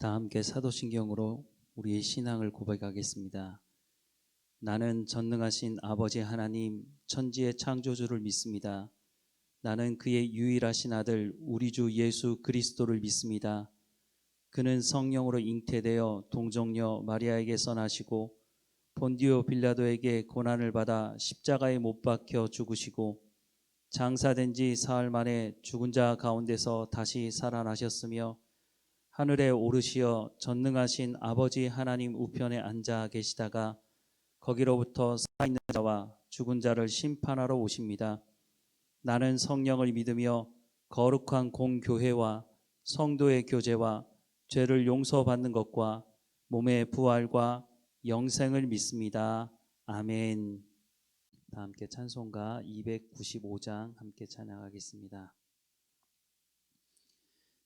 다 함께 사도신경으로 우리의 신앙을 고백하겠습니다. 나는 전능하신 아버지 하나님 천지의 창조주를 믿습니다. 나는 그의 유일하신 아들 우리 주 예수 그리스도를 믿습니다. 그는 성령으로 잉태되어 동정녀 마리아에게서 나시고 본디오 빌라도에게 고난을 받아 십자가에 못 박혀 죽으시고 장사된 지 사흘 만에 죽은 자 가운데서 다시 살아나셨으며 하늘에 오르시어 전능하신 아버지 하나님 우편에 앉아 계시다가 거기로부터 살아있는 자와 죽은 자를 심판하러 오십니다. 나는 성령을 믿으며 거룩한 공교회와 성도의 교제와 죄를 용서받는 것과 몸의 부활과 영생을 믿습니다. 아멘. 다 함께 찬송가 295장 함께 찬양하겠습니다.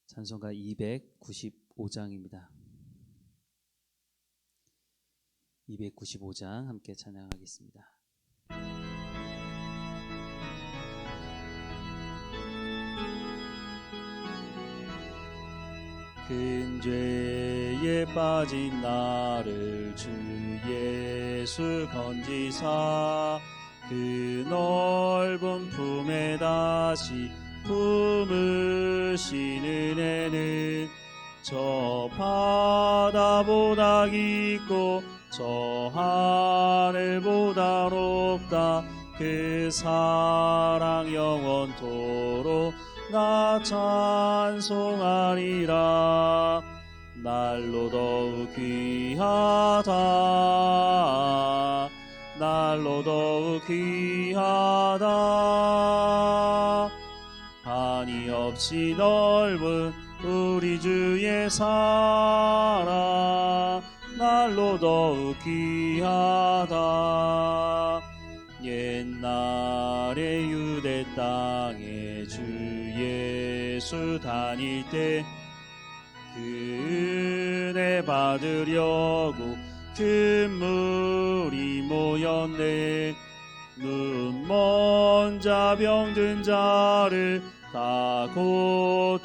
찬송가 295장입니다. 295장 함께 찬양하겠습니다. 큰 죄에 빠진 나를 주 예수 건지사 그 넓은 품에 다시 품으신 은혜는 저 바다보다 깊고 저 하늘보다 높다. 그 사랑 영원토록 나 찬송하리라. 날로 더욱 귀하다. 날로 더욱 귀하다. 한이 없이 넓은 우리 주의 사랑 날로 더욱 귀하다. 옛날에 유대 땅에 주 예수 다닐 때 그 은혜 받으려고 큰 물이 모였네. 눈먼 자 병든 자를 다 고쳐주셨으니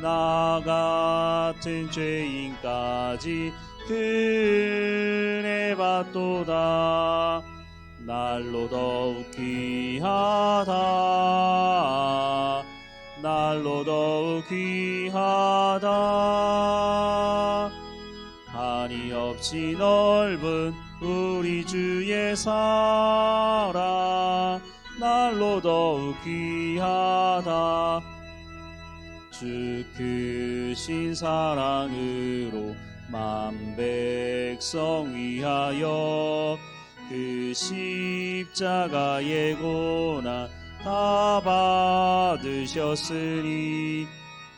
나 같은 죄인까지 그 은혜 받도다. 날로 더욱 귀하다. 날로 더욱 귀하다. 한이 없이 넓은 우리 주의 사랑 날로 더욱 귀하다. 주 크신 사랑으로 만 백성 위하여 그 십자가의 고난 다 받으셨으니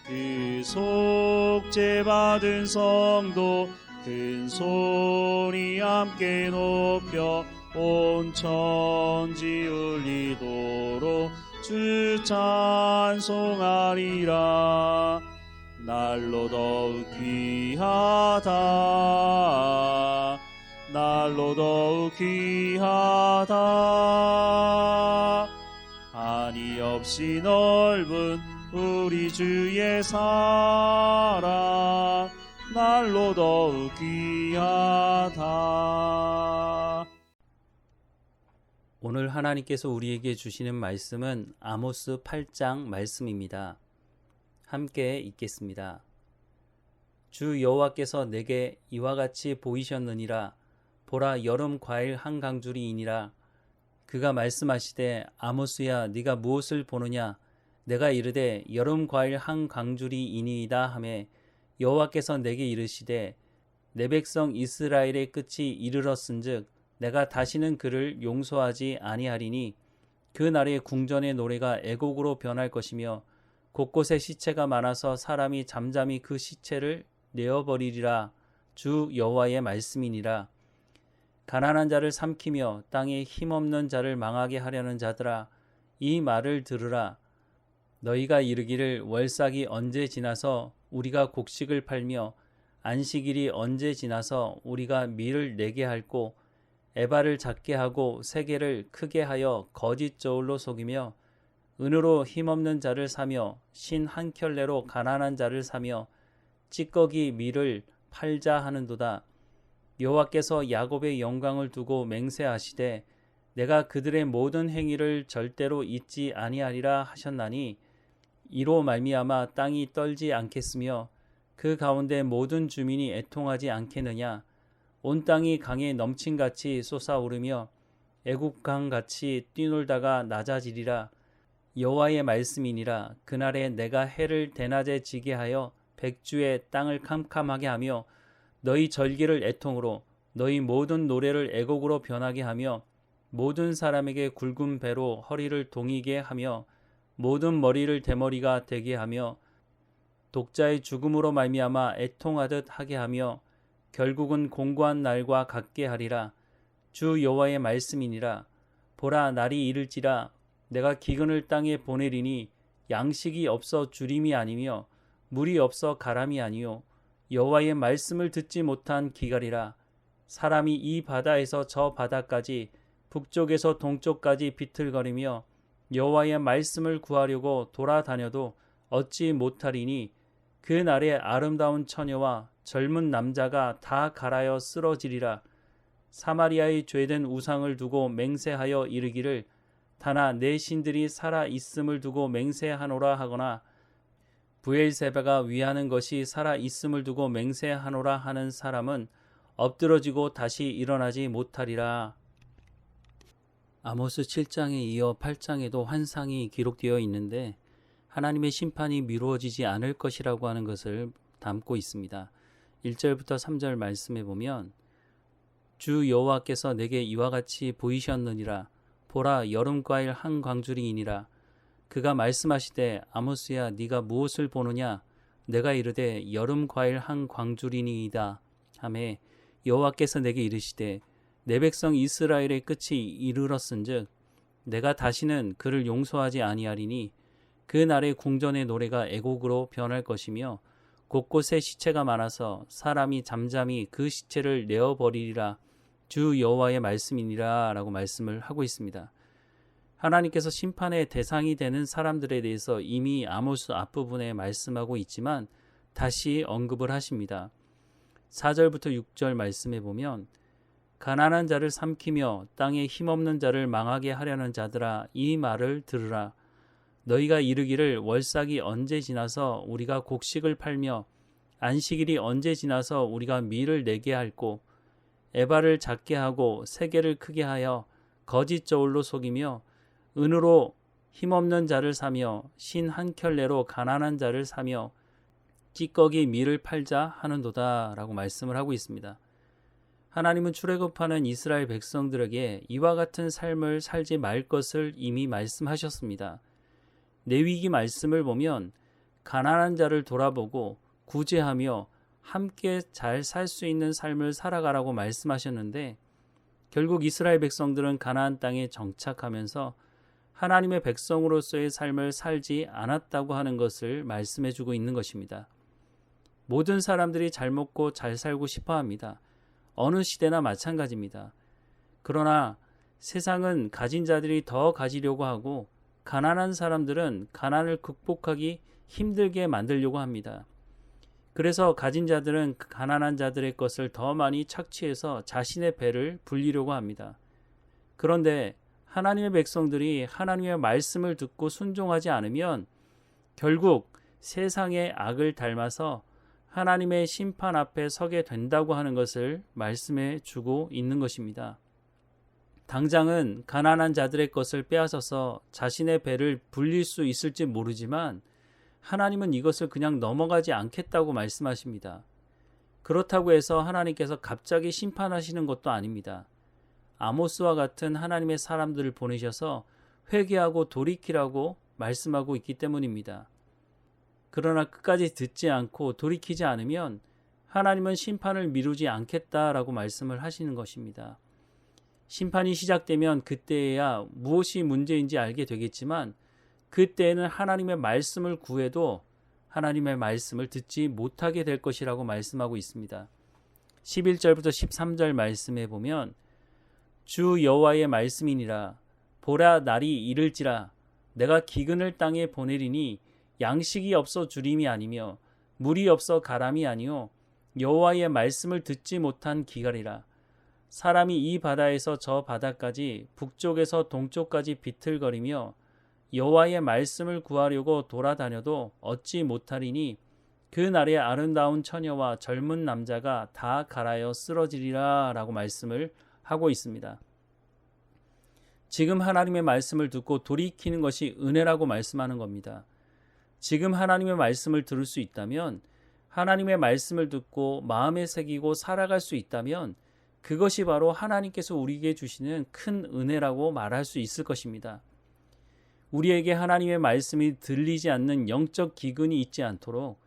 그 속죄 받은 성도 큰 소리 함께 높여 온 천지 울리도록 주 찬송하리라. 날로 더욱 귀하다. 날로 더욱 귀하다. 한이 없이 넓은 우리 주의 사랑 날로 더욱 귀하다. 오늘 하나님께서 우리에게 주시는 말씀은 아모스 8장 말씀입니다. 함께 읽겠습니다. 주 여호와께서 내게 이와 같이 보이셨느니라. 보라, 여름 과일 한 강줄이이니라. 그가 말씀하시되 아모스야, 네가 무엇을 보느냐? 내가 이르되 여름 과일 한 강줄이이니이다 하매 여호와께서 내게 이르시되 내 백성 이스라엘의 끝이 이르렀은즉 내가 다시는 그를 용서하지 아니하리니 그 날에 궁전의 노래가 애곡으로 변할 것이며 곳곳에 시체가 많아서 사람이 잠잠히 그 시체를 내어버리리라. 주 여호와의 말씀이니라. 가난한 자를 삼키며 땅에 힘없는 자를 망하게 하려는 자들아, 이 말을 들으라. 너희가 이르기를 월삭이 언제 지나서 우리가 곡식을 팔며 안식일이 언제 지나서 우리가 밀을 내게 할꼬 에바를 작게 하고 세계를 크게 하여 거짓 저울로 속이며 은으로 힘없는 자를 사며 신 한 켤레로 가난한 자를 사며 찌꺼기 밀을 팔자 하는도다. 여호와께서 야곱의 영광을 두고 맹세하시되 내가 그들의 모든 행위를 절대로 잊지 아니하리라 하셨나니 이로 말미암아 땅이 떨지 않겠으며 그 가운데 모든 주민이 애통하지 않겠느냐. 온 땅이 강에 넘친같이 솟아오르며 애국강같이 뛰놀다가 낮아지리라. 여호와의 말씀이니라. 그날에 내가 해를 대낮에 지게 하여 백주에 땅을 캄캄하게 하며 너희 절기를 애통으로 너희 모든 노래를 애곡으로 변하게 하며 모든 사람에게 굵은 배로 허리를 동이게 하며 모든 머리를 대머리가 되게 하며 독자의 죽음으로 말미암아 애통하듯 하게 하며 결국은 공고한 날과 같게 하리라. 주 여호와의 말씀이니라. 보라, 날이 이를지라. 내가 기근을 땅에 보내리니 양식이 없어 주림이 아니며 물이 없어 가람이 아니요 여호와의 말씀을 듣지 못한 기갈이라. 사람이 이 바다에서 저 바다까지 북쪽에서 동쪽까지 비틀거리며 여호와의 말씀을 구하려고 돌아다녀도 얻지 못하리니 그 날에 아름다운 처녀와 젊은 남자가 다 갈아여 쓰러지리라. 사마리아의 죄된 우상을 두고 맹세하여 이르기를 다나 내 신들이 살아 있음을 두고 맹세하노라 하거나 브엘세바가 위하는 것이 살아 있음을 두고 맹세하노라 하는 사람은 엎드러지고 다시 일어나지 못하리라. 아모스 7장에 이어 8장에도 환상이 기록되어 있는데 하나님의 심판이 미루어지지 않을 것이라고 하는 것을 담고 있습니다. 1절부터 3절 말씀해 보면 주 여호와께서 내게 이와 같이 보이셨느니라. 보라, 여름과일 한 광주리이니라. 그가 말씀하시되 아모스야, 네가 무엇을 보느냐? 내가 이르되 여름과일 한 광주리니이다 하매 여호와께서 내게 이르시되 내 백성 이스라엘의 끝이 이르렀은즉 내가 다시는 그를 용서하지 아니하리니 그 날의 궁전의 노래가 애곡으로 변할 것이며 곳곳에 시체가 많아서 사람이 잠잠히 그 시체를 내어버리리라. 주 여호와의 말씀이니라 라고 말씀을 하고 있습니다. 하나님께서 심판의 대상이 되는 사람들에 대해서 이미 아모스 앞부분에 말씀하고 있지만 다시 언급을 하십니다. 4절부터 6절 말씀해 보면 가난한 자를 삼키며 땅에 힘없는 자를 망하게 하려는 자들아, 이 말을 들으라. 너희가 이르기를 월삭이 언제 지나서 우리가 곡식을 팔며 안식일이 언제 지나서 우리가 밀을 내게 할꼬. 에바를 작게 하고 세계를 크게 하여 거짓 저울로 속이며 은으로 힘없는 자를 사며 신 한 켤레로 가난한 자를 사며 찌꺼기 밀을 팔자 하는도다 라고 말씀을 하고 있습니다. 하나님은 출애굽하는 이스라엘 백성들에게 이와 같은 삶을 살지 말 것을 이미 말씀하셨습니다. 레위기 말씀을 보면 가난한 자를 돌아보고 구제하며 함께 잘 살 수 있는 삶을 살아가라고 말씀하셨는데 결국 이스라엘 백성들은 가나안 땅에 정착하면서 하나님의 백성으로서의 삶을 살지 않았다고 하는 것을 말씀해주고 있는 것입니다. 모든 사람들이 잘 먹고 잘 살고 싶어 합니다. 어느 시대나 마찬가지입니다. 그러나 세상은 가진 자들이 더 가지려고 하고 가난한 사람들은 가난을 극복하기 힘들게 만들려고 합니다. 그래서 가진 자들은 가난한 자들의 것을 더 많이 착취해서 자신의 배를 불리려고 합니다. 그런데 하나님의 백성들이 하나님의 말씀을 듣고 순종하지 않으면 결국 세상의 악을 닮아서 하나님의 심판 앞에 서게 된다고 하는 것을 말씀해 주고 있는 것입니다. 당장은 가난한 자들의 것을 빼앗아서 자신의 배를 불릴 수 있을지 모르지만 하나님은 이것을 그냥 넘어가지 않겠다고 말씀하십니다. 그렇다고 해서 하나님께서 갑자기 심판하시는 것도 아닙니다. 아모스와 같은 하나님의 사람들을 보내셔서 회개하고 돌이키라고 말씀하고 있기 때문입니다. 그러나 끝까지 듣지 않고 돌이키지 않으면 하나님은 심판을 미루지 않겠다라고 말씀을 하시는 것입니다. 심판이 시작되면 그때야 무엇이 문제인지 알게 되겠지만 그때에는 하나님의 말씀을 구해도 하나님의 말씀을 듣지 못하게 될 것이라고 말씀하고 있습니다. 11절부터 13절 말씀에 보면 주 여호와의 말씀이니라. 보라, 날이 이를지라. 내가 기근을 땅에 보내리니 양식이 없어 주림이 아니며 물이 없어 가람이 아니요 여호와의 말씀을 듣지 못한 기갈이라. 사람이 이 바다에서 저 바다까지 북쪽에서 동쪽까지 비틀거리며 여호와의 말씀을 구하려고 돌아다녀도 얻지 못하리니 그 날에 아름다운 처녀와 젊은 남자가 다 갈아여 쓰러지리라 라고 말씀을 하고 있습니다. 지금 하나님의 말씀을 듣고 돌이키는 것이 은혜라고 말씀하는 겁니다. 지금 하나님의 말씀을 들을 수 있다면, 하나님의 말씀을 듣고 마음에 새기고 살아갈 수 있다면 그것이 바로 하나님께서 우리에게 주시는 큰 은혜라고 말할 수 있을 것입니다. 우리에게 하나님의 말씀이 들리지 않는 영적 기근이 있지 않도록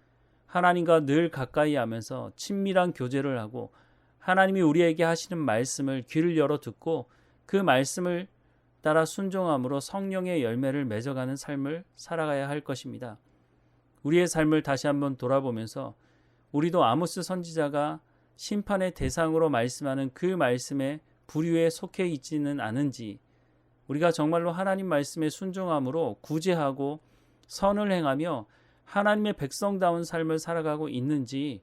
하나님과 늘 가까이 하면서 친밀한 교제를 하고 하나님이 우리에게 하시는 말씀을 귀를 열어 듣고 그 말씀을 따라 순종함으로 성령의 열매를 맺어가는 삶을 살아가야 할 것입니다. 우리의 삶을 다시 한번 돌아보면서 우리도 아모스 선지자가 심판의 대상으로 말씀하는 그 말씀의 부류에 속해 있지는 않은지, 우리가 정말로 하나님 말씀에 순종함으로 구제하고 선을 행하며 하나님의 백성다운 삶을 살아가고 있는지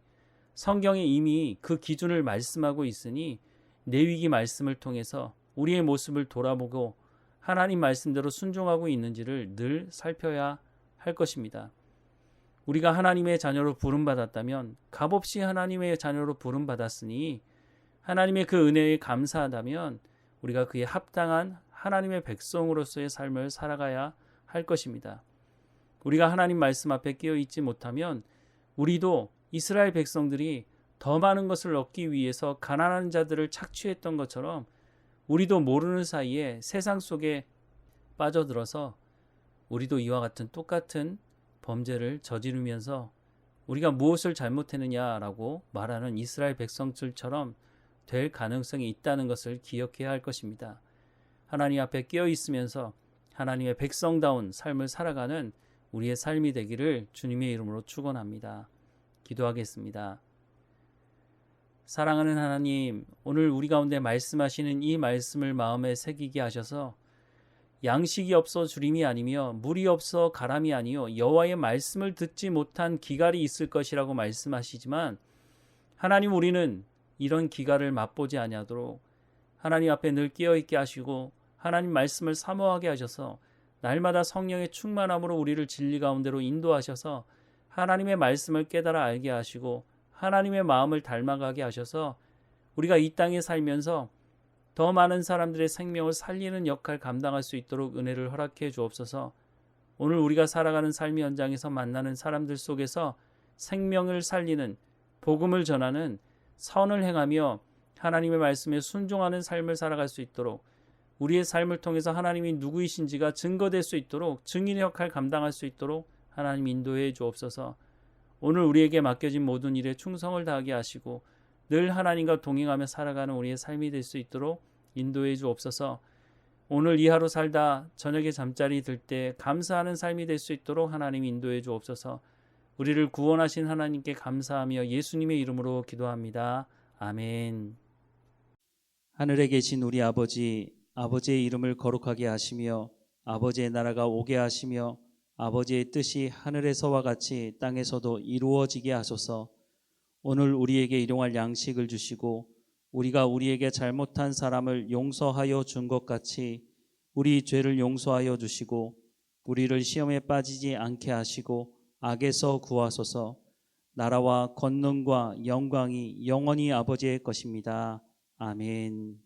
성경에 이미 그 기준을 말씀하고 있으니 레위기 말씀을 통해서 우리의 모습을 돌아보고 하나님 말씀대로 순종하고 있는지를 늘 살펴야 할 것입니다. 우리가 하나님의 자녀로 부름받았다면, 값없이 하나님의 자녀로 부름받았으니 하나님의 그 은혜에 감사하다면 우리가 그에 합당한 하나님의 백성으로서의 삶을 살아가야 할 것입니다. 우리가 하나님 말씀 앞에 끼어 있지 못하면 우리도 이스라엘 백성들이 더 많은 것을 얻기 위해서 가난한 자들을 착취했던 것처럼 우리도 모르는 사이에 세상 속에 빠져들어서 우리도 이와 같은 똑같은 범죄를 저지르면서 우리가 무엇을 잘못했느냐라고 말하는 이스라엘 백성들처럼 될 가능성이 있다는 것을 기억해야 할 것입니다. 하나님 앞에 끼어 있으면서 하나님의 백성다운 삶을 살아가는 우리의 삶이 되기를 주님의 이름으로 축원합니다. 기도하겠습니다. 사랑하는 하나님, 오늘 우리 가운데 말씀하시는 이 말씀을 마음에 새기게 하셔서 양식이 없어 주림이 아니며 물이 없어 가람이 아니요 여호와의 말씀을 듣지 못한 기갈이 있을 것이라고 말씀하시지만, 하나님, 우리는 이런 기갈을 맛보지 아니하도록 하나님 앞에 늘 끼어있게 하시고 하나님 말씀을 사모하게 하셔서 날마다 성령의 충만함으로 우리를 진리 가운데로 인도하셔서 하나님의 말씀을 깨달아 알게 하시고 하나님의 마음을 닮아가게 하셔서 우리가 이 땅에 살면서 더 많은 사람들의 생명을 살리는 역할 감당할 수 있도록 은혜를 허락해 주옵소서. 오늘 우리가 살아가는 삶의 현장에서 만나는 사람들 속에서 생명을 살리는, 복음을 전하는, 선을 행하며 하나님의 말씀에 순종하는 삶을 살아갈 수 있도록, 우리의 삶을 통해서 하나님이 누구이신지가 증거될 수 있도록, 증인의 역할 감당할 수 있도록 하나님 인도해 주옵소서. 오늘 우리에게 맡겨진 모든 일에 충성을 다하게 하시고 늘 하나님과 동행하며 살아가는 우리의 삶이 될 수 있도록 인도해 주옵소서. 오늘 이 하루 살다 저녁에 잠자리 들 때 감사하는 삶이 될 수 있도록 하나님 인도해 주옵소서. 우리를 구원하신 하나님께 감사하며 예수님의 이름으로 기도합니다. 아멘. 하늘에 계신 우리 아버지, 아버지의 이름을 거룩하게 하시며 아버지의 나라가 오게 하시며 아버지의 뜻이 하늘에서와 같이 땅에서도 이루어지게 하소서. 오늘 우리에게 일용할 양식을 주시고 우리가 우리에게 잘못한 사람을 용서하여 준 것 같이 우리 죄를 용서하여 주시고 우리를 시험에 빠지지 않게 하시고 악에서 구하소서. 나라와 권능과 영광이 영원히 아버지의 것입니다. 아멘.